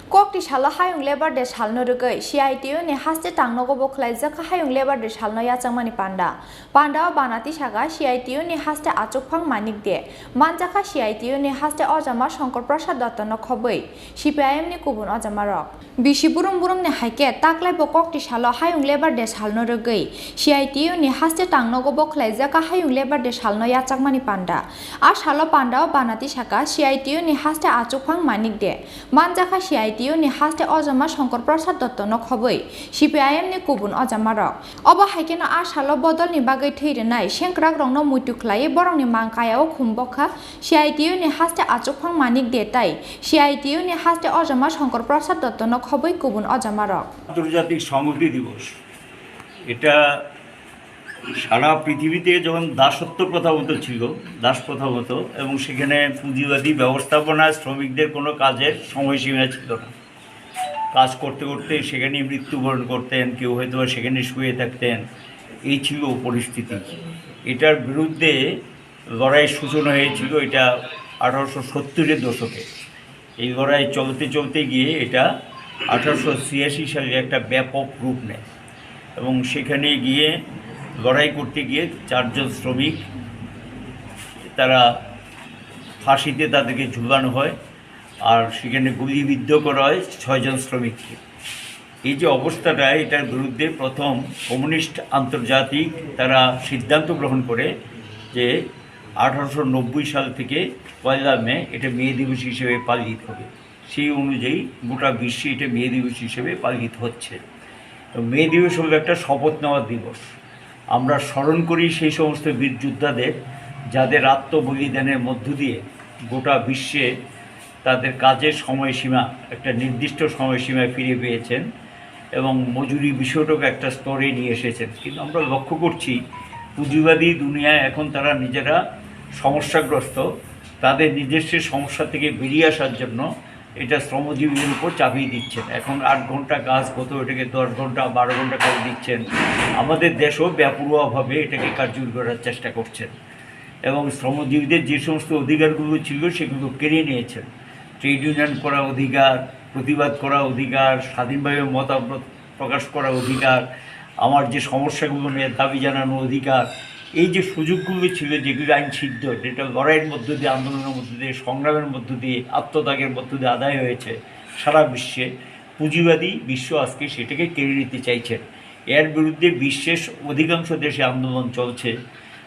Kokti shala hayung lebar de shalno rugai CITU ni haste tangno go boklai jaka hayung lebar de shalno ya changmani panda banati saga CITU ni haste achukphang manik de manjaka CITU ni haste ojama Shankar Prasad Dotto no khoboi CPIM ni kubun ojama rok bisi burum ni haike taklai bo kokti shala hayung lebar de shalno rugai CITU ni haste tangno go boklai jaka hayung lebar de shalno ya changmani panda a shalo panda banati saga CITU ni haste achukphang manik de manjaka CITU ni haste ojama Shankar Prasad Dotto no khoboi CPIM ni kubun ojama rok obo haike no a shalo bodol ni bagai theirenai sengkrak rong no muitu khlai borong ni mangkayao khumbokha CITU ni haste achukphang manik de tai CITU ni haste ojama Shankar Prasad Dotto no khoboi kubun ojama rok আন্তর্জাতিক সামগ্রী দিবস এটা সারা পৃথিবীতে যখন দাসত্ব প্রথা মতো ছিল দাস প্রথা মতো এবং সেখানে পুঁজিবাদী ব্যবস্থাপনা শ্রমিকদের কোনো কাজের সময়সীমা ছিল না কাজ করতে করতে সেখানে মৃত্যুবরণ করতেন কেউ হয়তো সেখানে শুয়ে থাকতেন এই ছিল পরিস্থিতি এটার বিরুদ্ধে লড়াইয়ের সূচনা হয়েছিল এটা 1870-এর দশকে এই লড়াই চলতে গিয়ে এটা 1886 সালে একটা ব্যাপক রূপ নেয় এবং সেখানে গিয়ে লড়াই করতে গিয়ে 4 জন শ্রমিক তারা ফাঁসিতে তাদেরকে ঝুলানো হয় আর সেখানে গুলিবিদ্ধ করা হয় 6 জন শ্রমিককে এই যে অবস্থাটা এটার বিরুদ্ধে প্রথম কমিউনিস্ট আন্তর্জাতিক তারা সিদ্ধান্ত গ্রহণ করে যে 1890 সাল থেকে 1 মে এটা মে দিবস হিসেবে পালিত হবে সেই অনুযায়ী গোটা বিশ্বে এটা মে দিবস হিসেবে পালিত হচ্ছে মে দিবস হলো একটা শপথ নেওয়ার দিবস আমরা স্মরণ করি সেই সমস্ত বীর যোদ্ধাদের যাদের আত্মবলিদানের মধ্য দিয়ে গোটা বিশ্বে তাদের কাজের সময়সীমা একটা নির্দিষ্ট সময়সীমায় ফিরে পেয়েছেন এবং মজুরি বিষয়টাকে একটা স্তরে নিয়ে এসেছেন কিন্তু আমরা লক্ষ্য করছি পুঁজিবাদী দুনিয়ায় এখন তারা নিজেরা সমস্যাগ্রস্ত তাদের নিজস্ব সমস্যা থেকে বেরিয়ে আসার জন্য এটা শ্রমজীবীদের উপর চাপিয়ে দিচ্ছেন এখন 8 ঘন্টা কাজ কত এটাকে 10 ঘন্টা 12 ঘন্টা করে দিচ্ছেন আমাদের দেশও ব্যাপকভাবে এটাকে কার্যকর করার চেষ্টা করছেন এবং শ্রমজীবীদের যে সমস্ত অধিকারগুলো ছিল সেগুলো কেড়ে নিয়েছেন ট্রেড ইউনিয়ন করার অধিকার প্রতিবাদ করার অধিকার স্বাধীনভাবে মতামত প্রকাশ করার অধিকার আমার যে সমস্যাগুলো নিয়ে দাবি জানানোর অধিকার এই যে সুযোগগুলো ছিল যেগুলো আইন সিদ্ধ যেটা লড়াইয়ের মধ্য দিয়ে আন্দোলনের মধ্য দিয়ে সংগ্রামের মধ্য দিয়ে আত্মত্যাগের মধ্য দিয়ে আদায় হয়েছে সারা বিশ্বে পুঁজিবাদী বিশ্ব আজকে সেটাকে কেড়ে নিতে চাইছেন এর বিরুদ্ধে বিশ্বের অধিকাংশ দেশে আন্দোলন চলছে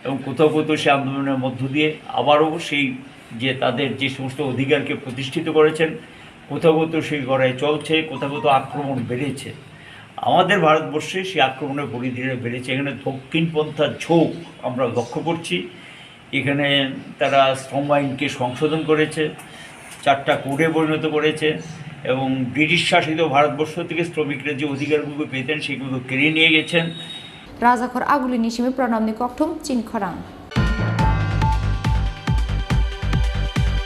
এবং কোথাও সে আন্দোলনের মধ্য দিয়ে আবারও সেই যে তাদের যে সমস্ত অধিকারকে প্রতিষ্ঠিত করেছেন কোথাও সেই লড়াই চলছে কোথাও আক্রমণ বেড়েছে আমাদের ভারতবর্ষে সেই আক্রমণের পরিধিটা বেড়েছে এখানে দক্ষিণপন্থার ঝোঁক আমরা লক্ষ্য করছি এখানে তারা শ্রম আইনকে সংশোধন করেছে 4টা কোডে পরিণত করেছে এবং ব্রিটিশ শাসিত ভারতবর্ষ থেকে শ্রমিকরা যে অধিকারগুলো পেতেন সেগুলো কেড়ে নিয়ে গেছেন রাজাখর আগুলি নিশিমে প্রণামনি ককঠম চিনখরাং